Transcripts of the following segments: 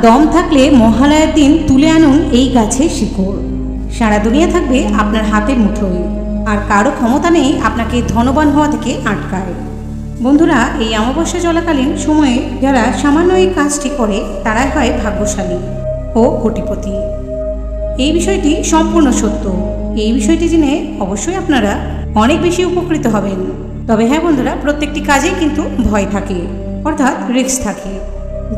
দম থাকলে মহালয়ার দিন তুলে আনুন এই গাছের শিকড়। সারা দুনিয়া থাকবে আপনার হাতের মুঠোয়, আর কারো ক্ষমতা নেই আপনাকে ধনবান হওয়া থেকে আটকায়। বন্ধুরা, এই অমাবস্যা চলাকালীন সময়ে যারা সামান্য এই কাজটি করে তারাই হয় ভাগ্যশালী ও কোটিপতি। এই বিষয়টি সম্পূর্ণ সত্য। এই বিষয়টি জেনে অবশ্যই আপনারা অনেক বেশি উপকৃত হবেন। তবে হ্যাঁ বন্ধুরা, প্রত্যেকটি কাজেই কিন্তু ভয় থাকে, অর্থাৎ রিস্ক থাকে।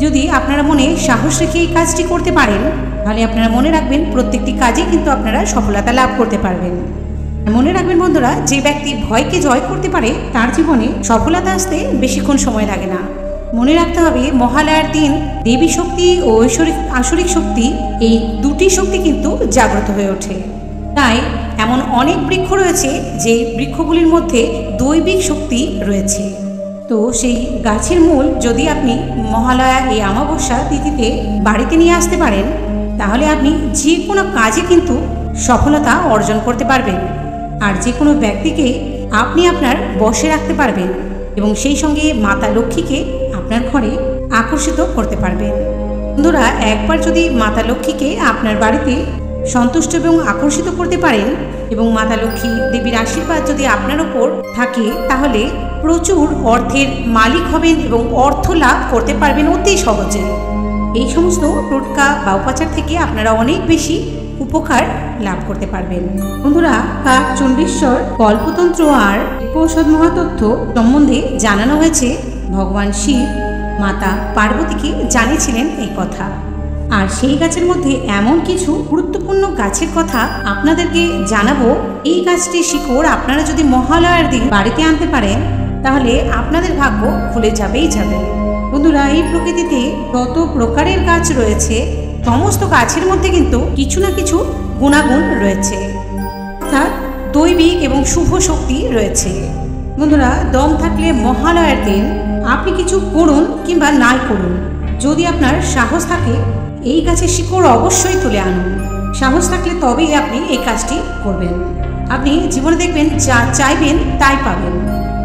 যদি আপনারা মনে সাহস রেখে এই কাজটি করতে পারেন, তাহলে আপনারা মনে রাখবেন প্রত্যেকটি কাজে কিন্তু আপনারা সফলতা লাভ করতে পারবেন। মনে রাখবেন বন্ধুরা, যে ব্যক্তি ভয়কে জয় করতে পারে তার জীবনে সফলতা আসতে বেশিক্ষণ সময় লাগে না। মনে রাখতে হবে, মহালয়ার দিন দেবী শক্তি ও আসরিক শক্তি, এই দুটি শক্তি কিন্তু জাগ্রত হয়ে ওঠে। তাই এমন অনেক বৃক্ষ রয়েছে যে বৃক্ষগুলির মধ্যে দৈবিক শক্তি রয়েছে। তো সেই গাছের মূল যদি আপনি মহালয়া এই অমাবস্যা তিথিতে বাড়িতে নিয়ে আসতে পারেন, তাহলে আপনি যে কোনো কাজে কিন্তু সফলতা অর্জন করতে পারবেন। আর যে কোনো ব্যক্তিকে আপনি আপনার বশে রাখতে পারবেন এবং সেই সঙ্গে মাতা লক্ষ্মীকে আপনার ঘরে আকর্ষিত করতে পারবেন। বন্ধুরা, একবার যদি মাতা লক্ষ্মীকে আপনার বাড়িতে সন্তুষ্ট এবং আকর্ষিত করতে পারেন এবং মাতা লক্ষ্মী দেবীর আশীর্বাদ যদি আপনার ওপর থাকে, তাহলে প্রচুর অর্থের মালিক হবেন এবং অর্থ লাভ করতে পারবেন অতি সহজে। এই সমস্ত টোটকা বা উপাচার থেকে আপনারা অনেক বেশি উপকার লাভ করতে পারবেন। বন্ধুরা, চণ্ডীশ্বর কল্পতন্ত্র আর ঔষধ মহাতত্ত্ব সম্বন্ধে জানানো হয়েছে ভগবান শিব মাতা পার্বতীকে জানিয়েছিলেন এই কথা। আর সেই গাছের মধ্যে এমন কিছু গুরুত্বপূর্ণ গাছের কথা আপনাদেরকে জানাবো। এই গাছটির শিকড় আপনারা যদি মহালয়ার দিন বাড়িতে আনতে পারেন, তাহলে আপনাদের ভাগ্য খুলে যাবেই যাবে। বন্ধুরা, এই প্রকৃতিতে যত প্রকারের গাছ রয়েছে, সমস্ত গাছের মধ্যে কিন্তু কিছু না কিছু গুণাগুণ রয়েছে, অর্থাৎ দৈবিক এবং শুভ শক্তি রয়েছে। বন্ধুরা, দম থাকলে মহালয়ার দিন আপনি কিছু করুন কিংবা নাই করুন, যদি আপনার সাহস থাকে এই গাছের শিকড় অবশ্যই তুলে আনুন। সাহস থাকলে তবেই আপনি এই কাজটি করবেন। আপনি জীবনে দেখবেন যা চাইবেন তাই পাবেন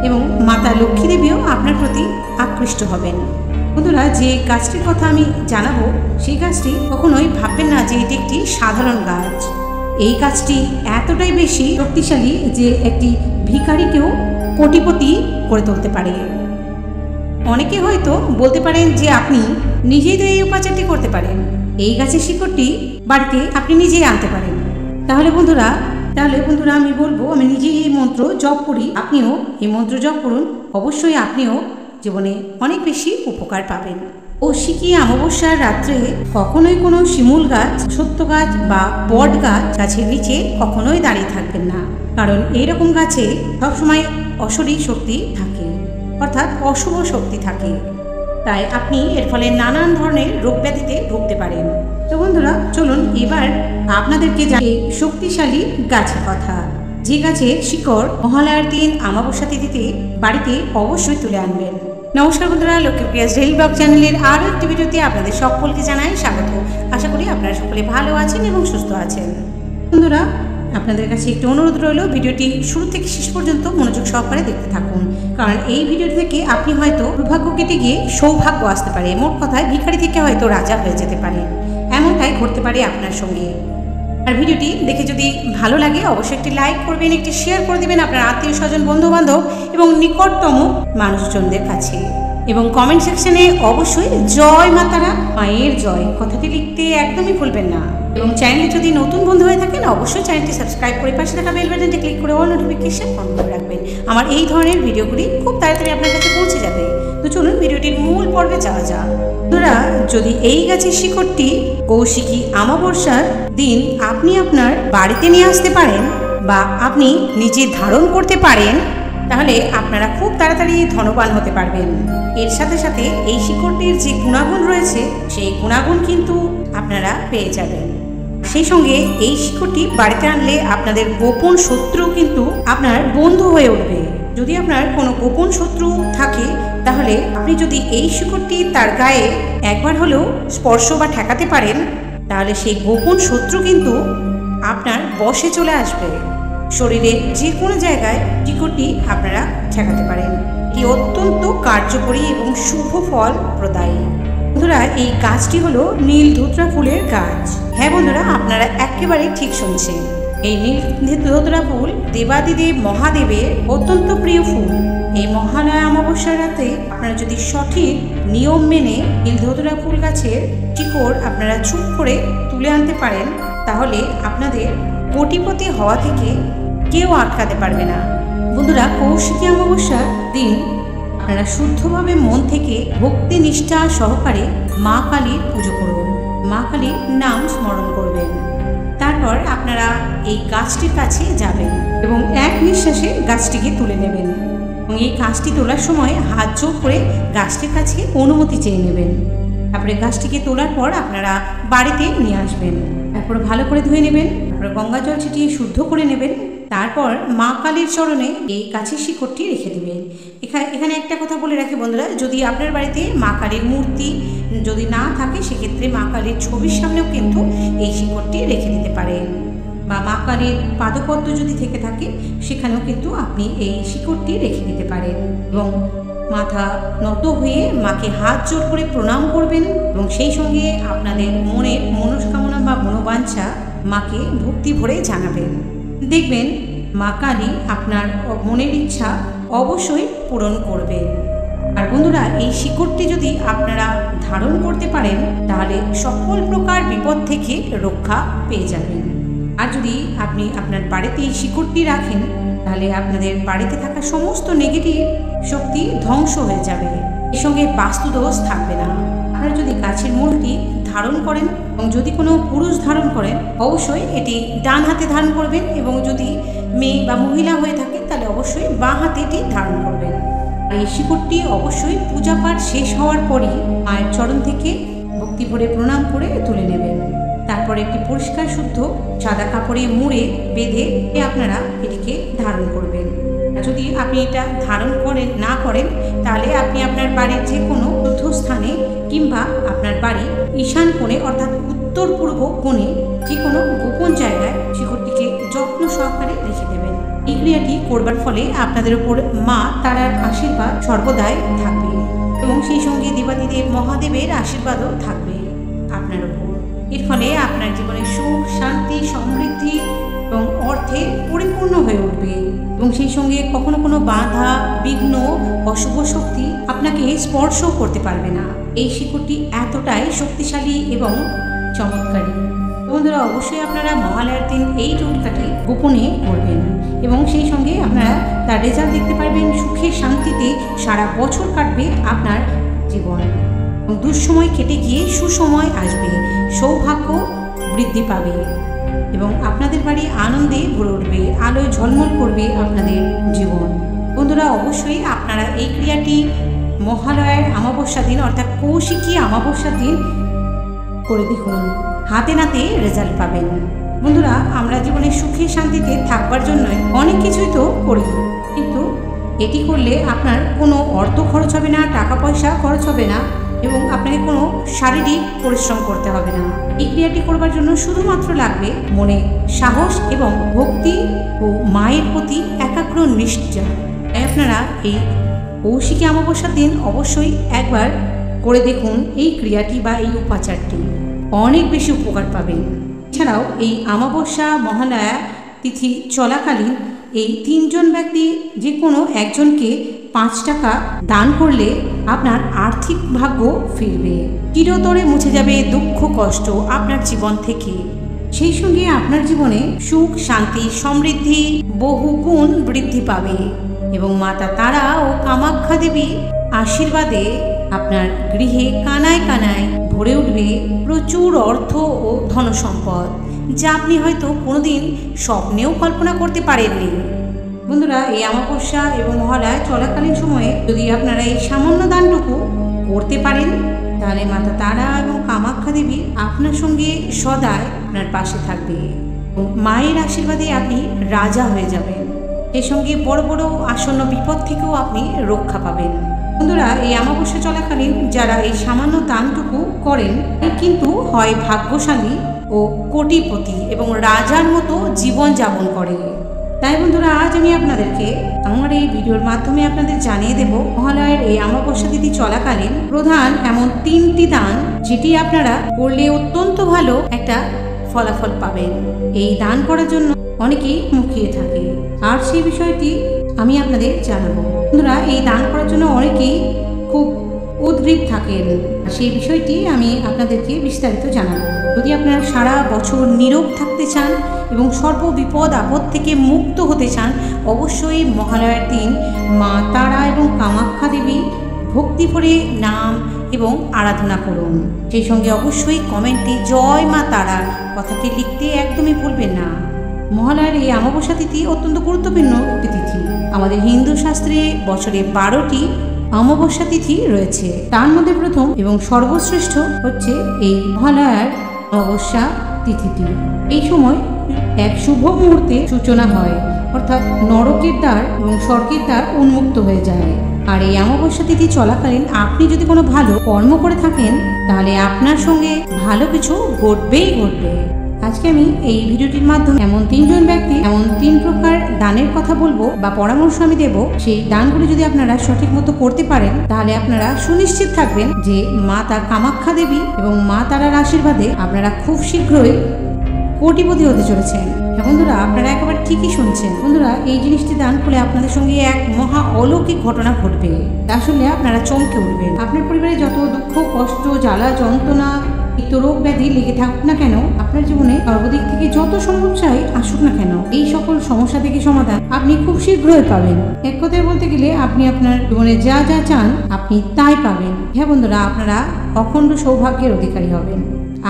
এবং মাতা লক্ষ্মী দেবীও আপনার প্রতি আকৃষ্ট হবেন। বন্ধুরা, যে গাছটির কথা আমি জানাবো, সেই গাছটি কখনোই ভাববেন না যে এটি একটি সাধারণ গাছ। এই গাছটি এতটাই বেশি শক্তিশালী যে একটি ভিখারিকেও কোটিপতি করে তুলতে পারে। অনেকে হয়তো বলতে পারেন যে আপনি নিজেই তো এই উপাচারটি করতে পারেন, এই গাছের শিকড়টি বাড়িতে আপনি নিজেই আনতে পারেন। তাহলে বন্ধুরা আমি বলবো, আমি নিজেই এই মন্ত্র জপ করি, আপনিও এই মন্ত্র জপ করুন। অবশ্যই আপনিও জীবনে অনেক বেশি উপকার পাবেন। কৌশিকী অমাবস্যার রাত্রে কখনোই কোনো শিমুল গাছ, সত্য গাছ বা বট গাছের নিচে কখনোই দাঁড়িয়ে থাকবেন না, কারণ এইরকম গাছে সবসময় অশরীর শক্তি থাকে, অর্থাৎ অশুভ শক্তি থাকে। তাই আপনি এর ফলে নানান ধরনের রোগ ব্যাধিতে ভুগতে পারেন। তো বন্ধুরা, চলুন এবার আপনাদেরকে জানাই শক্তিশালী গাছের কথা, যে গাছের শিকড় মহালয়ার দিন অমাবস্যা তিথিতে বাড়িতে অবশ্যই তুলে আনবেন। নমস্কার বন্ধুরা, লক্ষ্মীপ্রিয়াস ডেইলি ব্লগ চ্যানেলের আরও একটি ভিডিওতে আপনাদের সকলকে জানাই স্বাগত। আশা করি আপনারা সকলে ভালো আছেন এবং সুস্থ আছেন। বন্ধুরা, আপনাদের কাছে একটু অনুরোধ রইল, ভিডিওটি শুরু থেকে শেষ পর্যন্ত মনোযোগ সহকারে দেখতে থাকুন, কারণ এই ভিডিও থেকে আপনি হয়তো দুর্ভাগ্য কেটে গিয়ে সৌভাগ্য আসতে পারে। মোট কথায় ভিখারি থেকে হয়তো রাজা হয়ে যেতে পারে, এমনটাই ঘটতে পারে আপনার সঙ্গে। আর ভিডিওটি দেখে যদি ভালো লাগে অবশ্যই একটি লাইক করবেন, একটি শেয়ার করে দেবেন আপনার আত্মীয় স্বজন, বন্ধু বান্ধব এবং নিকটতম মানুষজনদের কাছে, এবং কমেন্ট সেকশনে অবশ্যই জয় মাতারা মায়ের জয় কথাটি লিখতে একদমই ভুলবেন না। এবং চ্যানেলে যদি নতুন বন্ধু হয়ে থাকেন অবশ্যই চ্যানেলটি সাবস্ক্রাইব করে পাশে থাকা বেল বাটনটি ক্লিক করে অল নোটিফিকেশন অন করে রাখবেন। আমার এই ধরনের ভিডিওগুলি খুব তাড়াতাড়ি আপনার কাছে পৌঁছে যাবে। তো চলুন ভিডিওটির মূল পর্বে যাওয়া যাক। বন্ধুরা, যদি এই গাছের শিকড়টি কৌশিকী অমাবস্যার দিন আপনি আপনার বাড়িতে নিয়ে আসতে পারেন বা আপনি নিজে ধারণ করতে পারেন, তাহলে আপনারা খুব তাড়াতাড়ি ধনবান হতে পারবেন। এর সাথে সাথে এই শিকড়টির যে গুণাগুণ রয়েছে, সেই গুণাগুণ কিন্তু আপনারা পেয়ে যাবেন। সেই সঙ্গে এই শিকড়টি বাড়িতে আনলে আপনাদের গোপন শত্রু কিন্তু আপনার বন্ধু হয়ে উঠবে। যদি আপনার কোনো গোপন শত্রু থাকে, তাহলে আপনি যদি এই শিকড়টি তার গায়ে একবার হলেও স্পর্শ বা ঠেকাতে পারেন, তাহলে সেই গোপন শত্রু কিন্তু আপনার বশে চলে আসবে। শরীরের যে কোনো জায়গায় শিকড়টি আপনারা ঠেকাতে পারেন। এটি অত্যন্ত কার্যকরী এবং শুভ ফল প্রদায়ী। বন্ধুরা, এই গাছটি হলো নীল ধুতরা ফুলের গাছ। হ্যাঁ বন্ধুরা, আপনারা একেবারে ঠিক শুনছেন। এই নীল ধুতরা ফুল দেবাদিদেব মহাদেবের অত্যন্ত প্রিয় ফুল। এই মহালয়া অমাবস্যার রাতে আপনারা যদি সঠিক নিয়ম মেনে নীল ধুতরা ফুল গাছের শিকড় আপনারা চুপ করে তুলে আনতে পারেন, তাহলে আপনাদের কোটিপতি হওয়া থেকে কেউ আটকাতে পারবে না। বন্ধুরা, কৌশিকী অমাবস্যার দিন আপনারা শুদ্ধভাবে মন থেকে ভক্তি নিষ্ঠা সহকারে মা কালীর পুজো করুন, মা কালীর নাম স্মরণ করবেন। তারপর আপনারা এই গাছটির কাছে যাবেন এবং এক নিঃশ্বাসে গাছটিকে তুলে নেবেন এবং এই গাছটি তোলার সময় হাত জোড় করে গাছটির কাছে অনুমতি চেয়ে নেবেন। তারপরে গাছটিকে তোলার পর আপনারা বাড়িতে নিয়ে আসবেন। তারপর ভালো করে ধুয়ে নেবেন, তারপর গঙ্গা জল ছিটিয়ে শুদ্ধ করে নেবেন। তারপর মা কালীর চরণে এই গাছের শিকড়টি রেখে দেবেন। এখানে একটা কথা বলে রাখি বন্ধুরা, যদি আপনার বাড়িতে মা কালীর মূর্তি যদি না থাকে, সেক্ষেত্রে মা কালীর ছবির সামনেও কিন্তু এই শিকড়টি রেখে দিতে পারেন, বা মা কালীর পাদপদ্ম যদি থেকে থাকে সেখানেও কিন্তু আপনি এই শিকড়টি রেখে দিতে পারেন এবং মাথা নত হয়ে মাকে হাত জোড় করে প্রণাম করবেন এবং সেই সঙ্গে আপনাদের মনের মনস্কামনা বা মনোবাঞ্ছা মাকে ভক্তি ভরে জানাবেন। দেখবেন মা কালী আপনার মনের ইচ্ছা অবশ্যই পূরণ করবে। আর বন্ধুরা, এই শিকড়টি যদি আপনারা ধারণ করতে পারেন তাহলে সকল প্রকার বিপদ থেকে রক্ষা পেয়ে যাবেন। আর যদি আপনি আপনার বাড়িতে এই শিকড়টি রাখেন তাহলে আপনাদের বাড়িতে থাকা সমস্ত নেগেটিভ শক্তি ধ্বংস হয়ে যাবে, এর সঙ্গে বাস্তুদোষ থাকবে না। আপনারা যদি গাছের মূলটি ধারণ করেন এবং যদি কোনো পুরুষ ধারণ করেন, অবশ্যই এটি ডান হাতে ধারণ করবেন এবং যদি মেয়ে বা মহিলা হয়ে থাকে তাহলে অবশ্যই বাঁ হাতে এটি ধারণ করবেন। আর এই শিকড়টি অবশ্যই পূজা পাঠ শেষ হওয়ার পরই মায়ের চরণ থেকে ভক্তি ভরে প্রণাম করে তুলে নেবেন। তারপরে একটি পরিষ্কার শুদ্ধ সাদা কাপড়ে মুড়ে বেঁধে আপনারা এটিকে ধারণ করবেন। যদি আপনি এটা ধারণ না করেন তাহলে আপনি আপনার বাড়ির যে কোনো স্থানে কিংবা আপনার বাড়ির ঈশান কোণে অর্থাৎ উত্তর পূর্ব কোণে যে কোনো গোপন জায়গায় শিকড়টিকে যত্ন সহকারে রেখে দেবেন। এই ক্রিয়াটি করবার ফলে আপনাদের উপর মা তারার আশীর্বাদ সর্বদাই থাকবে এবং সেই সঙ্গে দেবাদিদেব মহাদেবের আশীর্বাদও থাকবে আপনার উপর। এর ফলে আপনার জীবনে সুখ শান্তি সমৃদ্ধি এবং অর্থে পরিপূর্ণ হয়ে উঠবে এবং সেই সঙ্গে কখনো কোনো বাধা বিঘ্ন অশুভ শক্তি আপনাকে স্পর্শ করতে পারবে না। এই শিকড়টি এতটাই শক্তিশালী এবং চমৎকারী। বন্ধুরা, অবশ্যই আপনারা মহালয়ার দিন এই টোটকাটি গোপনে করবেন এবং সেই সঙ্গে আপনারা তার রেজাল্ট দেখতে পারবেন। সুখে শান্তিতে সারা বছর কাটবে আপনার জীবন এবং দুঃসময় কেটে গিয়ে সুসময় আসবে, সৌভাগ্য বৃদ্ধি পাবে এবং আপনাদের বাড়ি আনন্দে ভরে উঠবে, আলোয় ঝলমল করবে আপনাদের জীবন। বন্ধুরা, অবশ্যই আপনারা এই ক্রিয়াটি মহালয়ার অমাবস্যা দিন অর্থাৎ কৌশিকী অমাবস্যার দিন করে দেখুন, হাতে নাতে রেজাল্ট পাবেন। বন্ধুরা, আমরা জীবনে সুখে শান্তিতে থাকবার জন্য অনেক কিছুই তো করি, কিন্তু এটি করলে আপনার কোনো অর্থ খরচ হবে না, টাকা পয়সা খরচ হবে না এবং আপনাকে কোনো শারীরিক পরিশ্রম করতে হবে না। এই ক্রিয়াটি করবার জন্য শুধুমাত্র লাগবে মনে সাহস এবং ভক্তি ও মায়ের প্রতি একাগ্র নিষ্ঠা। তাই আপনারা এই কৌশিকী অমাবস্যার দিন অবশ্যই একবার করে দেখুন এই ক্রিয়াটি বা এই উপাচারটি, অনেক বেশি উপকার পাবেন। এছাড়াও এই অমাবস্যা মহালয়া তিথি চলাকালীন এই তিনজন ব্যক্তি যে কোনো একজনকে 5 টাকা দান করলে আপনার আর্থিক ভাগ্য ফিরবে, চিরতরে মুছে যাবে দুঃখ কষ্ট আপনার জীবন থেকে। সেই সঙ্গে আপনার জীবনে সুখ শান্তি সমৃদ্ধি বহু গুণ বৃদ্ধি পাবে এবং মাতা তারা ও কামাখ্যা দেবী আশীর্বাদে আপনার গৃহে কানায় কানায় ভরে উঠবে প্রচুর অর্থ ও ধনসম্পদ, যা আপনি হয়তো কোনোদিন স্বপ্নেও কল্পনা করতে পারেননি। বন্ধুরা, এই অমাবস্যা এবং মহালয়া চলাকালীন সময়ে যদি আপনারা এই সামান্য দানটুকু করতে পারেন তাহলে মাতা তারা এবং কামাখ্যা দেবী আপনার সঙ্গে সদাই আপনার পাশে থাকবে। মায়ের আশীর্বাদে আপনি রাজা হয়ে যাবেন, এর সঙ্গে বড় বড় আসন্ন বিপদ থেকেও আপনি রক্ষা পাবেন। বন্ধুরা, এই অমাবস্যা চলাকালীন যারা এই সামান্য দানটুকু করেন কিন্তু হয় ভাগ্যশালী ও কোটিপতি এবং রাজার মতো জীবন যাপন করে। তাই বন্ধুরা, আজ আমি আপনাদেরকে আমার এই ভিডিওর মাধ্যমে আপনাদের জানিয়ে দেব মহালয়ার এই অমাবস্যা তিথি চলাকালীন প্রধান এমন 3টি দান, যেটি আপনারা করলে অত্যন্ত ভালো একটা ফলাফল পাবেন। এই দান করার জন্য অনেকেই মুখিয়ে থাকে, আর সেই বিষয়টি আমি আপনাদের জানাবো। বন্ধুরা, এই দান করার জন্য অনেকেই খুব উদ্গ্রীব থাকেন, সেই বিষয়টি আমি আপনাদেরকে বিস্তারিত জানাবো। যদি আপনারা সারা বছর নীরব থাকতে চান এবং সর্ব বিপদ আপদ থেকে মুক্ত হতে চান, অবশ্যই মহালয়ার দিন মা তারা এবং কামাখ্যা দেবী ভক্তি ভরে নাম এবং আরাধনা করুন। সেই সঙ্গে অবশ্যই কমেন্টে জয় মা তারা কথাটি লিখতে একদমই ভুলবেন না। মহালয়ার এই অমাবস্যা তিথি অত্যন্ত গুরুত্বপূর্ণ একটি তিথি। আমাদের হিন্দু শাস্ত্রে বছরে 12টি অমাবস্যা তিথি রয়েছে, তার মধ্যে প্রথম এবং সর্বশ্রেষ্ঠ হচ্ছে এই মহালয়ার অমাবস্যা তিথিটি। এই সময় এক শুভ মুহূর্তে সূচনা হয়, অর্থাৎ নরকের দ্বার এবং স্বর্গের দ্বার উন্মুক্ত হয়ে যায়। আর এই অমাবস্যা তিথি চলাকালীন আপনি যদি কোনো ভালো কর্ম করে থাকেন, তাহলে আপনার সঙ্গে ভালো কিছু ঘটবেই ঘটবে। আজকে আমি এই ভিডিওটির মাধ্যমে এমন 3জন ব্যক্তি এমন 3 প্রকার দানের কথা বলবো বা পরামর্শ আমি দেব। সেই দানগুলি যদি আপনারা সঠিক মতো করতে পারেন, তাহলে আপনারা সুনিশ্চিত থাকবেন যে মা তার কামাখ্যা দেবী এবং মা তারার আশীর্বাদে আপনারা খুব শীঘ্রই কোটিপতি হতে চলেছেন। বন্ধুরা, আপনারা একেবারে ঠিকই শুনছেন। বন্ধুরা, এই জিনিসটি দান করলে আপনাদের সঙ্গে এক মহা অলৌকিক ঘটনা ঘটবে। আসলে আপনারা চমকে উঠবেন। আপনার পরিবারে যত দুঃখ কষ্ট জ্বালা যন্ত্রণা রোগ ব্যাধি লেগে থাকুক না কেন, আপনার জীবনে সর্বদিক থেকে যত সমস্যাই আসুক না কেন, এই সকল সমস্যা থেকে সমাধান আপনি খুব শীঘ্রই পাবেন। এক কথায় বলতে গেলে আপনি আপনার জীবনে যা যা চান আপনি তাই পাবেন। হ্যাঁ বন্ধুরা, আপনারা অখণ্ড সৌভাগ্যের অধিকারী হবেন।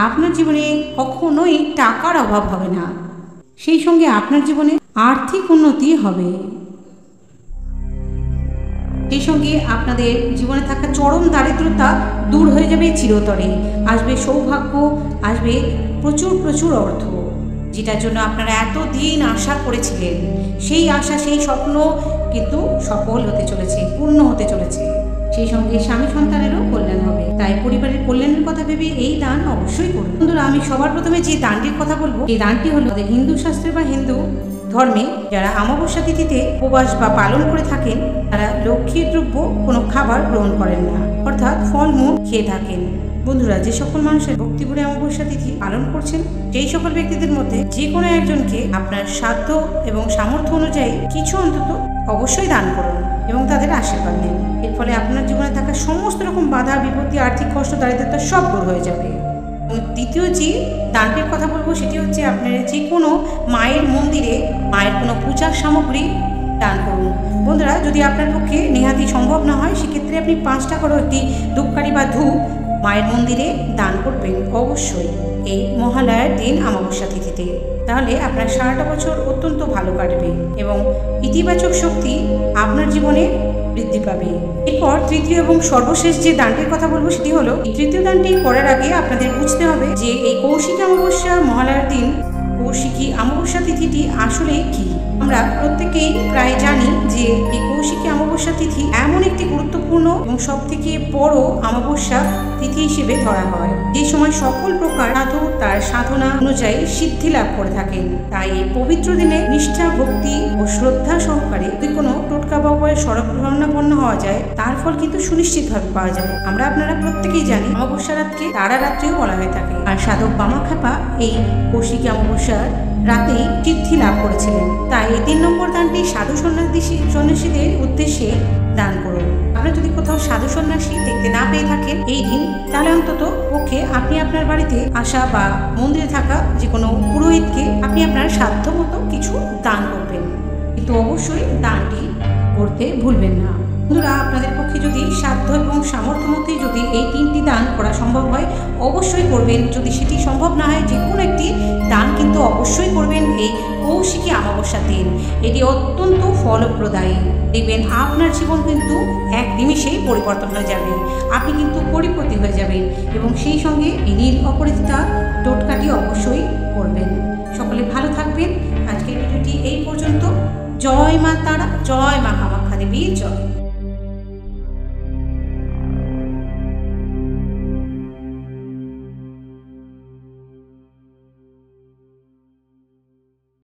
আপনার জীবনে কখনোই টাকার অভাব হবে না, সেই সঙ্গে আপনার জীবনে আর্থিক উন্নতি হবে। সেই সঙ্গে আপনাদের জীবনে থাকা চরম দারিদ্রতা দূর হয়ে যাবে চিরতরে। আসবে সৌভাগ্য, আসবে প্রচুর প্রচুর অর্থ, যেটার জন্য আপনারা এতদিন আশা করেছিলেন। সেই আশা সেই স্বপ্ন কিন্তু সফল হতে চলেছে, পূর্ণ হতে চলেছে। সেই সঙ্গে স্বামী সন্তানেরও কল্যাণ হবে। তাই পরিবারের কল্যাণের কথা ভেবে এই দান অবশ্যই করুন। বন্ধুরা, আমি সবার প্রথমে যে দানটির কথা বলবো, এই দানটি হলো আমাদের হিন্দু শাস্ত্রে বা হিন্দু ধর্মে যারা অমাবস্যা তিথিতে উপবাস বা পালন করে থাকেন, তারা লক্ষ্মীর দ্রব্য কোনো খাবার গ্রহণ করেন না, অর্থাৎ ফলমূল খেয়ে থাকেন। বন্ধুরা, যে সকল মানুষের ভক্তি ভরে অমাবস্যা তিথি পালন করছেন, সেই সকল ব্যক্তিদের মধ্যে যে কোনো একজনকে আপনার সাধ্য এবং সামর্থ্য অনুযায়ী কিছু অন্তত অবশ্যই দান করুন এবং তাদের আশীর্বাদ নিন। এর ফলে আপনার জীবনে থাকা সমস্ত রকম বাধা বিপত্তি, আর্থিক কষ্ট, দারিদ্রতা সব দূর হয়ে যাবে। দ্বিতীয় যে দানটির কথা বলবো, সেটি হচ্ছে আপনার যে কোনো মায়ের মন্দিরে মায়ের কোনো পূজার সামগ্রী দান করুন। বন্ধুরা, যদি আপনার পক্ষে নেহাতি সম্ভব না হয়, সেক্ষেত্রে আপনি 5 টাকারও একটি ধূপকাঠি বা ধূপ মায়ের মন্দিরে দান করবেন অবশ্যই এই মহালয়ার দিন অমাবস্যা তিথিতে। তাহলে আপনার সারাটা বছর অত্যন্ত ভালো কাটবে এবং ইতিবাচক শক্তি আপনার জীবনে বৃদ্ধি পাবে। এরপর তৃতীয় এবং সর্বশেষ যে দানটির কথা বলবো, সেটি হলো এই তৃতীয় দানটি করার আগে আপনাদের বুঝতে হবে যে এই কৌশিকী অমাবস্যা মহালয়ার দিন কৌশিকী অমাবস্যা তিথিটি আসলে কি। আমরা প্রত্যেকেই প্রায় জানি যে এই কৌশিকী অমাবস্যা তিথি এমন একটি গুরুত্বপূর্ণ এবং সব থেকে বড় অমাবস্যা তিথি হিসেবে ধরা হয়, যে সময় সকল প্রকার সাধু তার সাধনা অনুযায়ী সিদ্ধি লাভ করে থাকেন। তাই এই পবিত্র দিনে নিষ্ঠা ভক্তি ও শ্রদ্ধা সহকারে যদি কোনো টোটকা বা উপায়ে শরণাপন্ন হওয়া যায়, তার ফল কিন্তু সুনিশ্চিতভাবে পাওয়া যায়। আমরা আপনারা প্রত্যেকেই জানি অমাবস্যা রাতকে তারা রাত্রিও বলা হয়ে থাকে। আর সাধক বামাখ্যাপা এই কৌশিকী অমাবস্যার রাতেই সিদ্ধি লাভ করেছিলেন। তাই এই 3 নম্বর দানটি সাধু সন্ন্যাসীদের উদ্দেশ্যে দান করুন। আপনারা যদি কোথাও সাধু সন্ন্যাসী দেখতে না পেয়ে থাকেন এই দিন, তাহলে অন্তত পক্ষে আপনি আপনার বাড়িতে আসা বা মন্দিরে থাকা যে কোনো পুরোহিতকে আপনি আপনার সাধ্য মতো কিছু দান করবেন, কিন্তু অবশ্যই দানটি করতে ভুলবেন না। বন্ধুরা, আপনাদের পক্ষে যদি সাধ্য এবং সামর্থ্য মধ্যে যদি এই 3টি দান করা সম্ভব হয়, অবশ্যই করবেন। যদি সেটি সম্ভব না হয়, যে কোনো একটি দান কিন্তু অবশ্যই করবেন এই কৌশিকী অমাবস্যার দিন। এটি অত্যন্ত ফলপ্রদায়ী। দেখবেন আপনার জীবন কিন্তু এক নিমিষেই পরিবর্তন হয়ে যাবে, আপনি কিন্তু কোটিপতি হয়ে যাবেন এবং সেই সঙ্গে এই নীল অপরাজিতা টোটকাটি অবশ্যই করবেন। সকলে ভালো থাকবেন। আজকের ভিডিওটি এই পর্যন্ত। জয় মা তারা, জয় মা কামাখ্যা দেবী, জয়।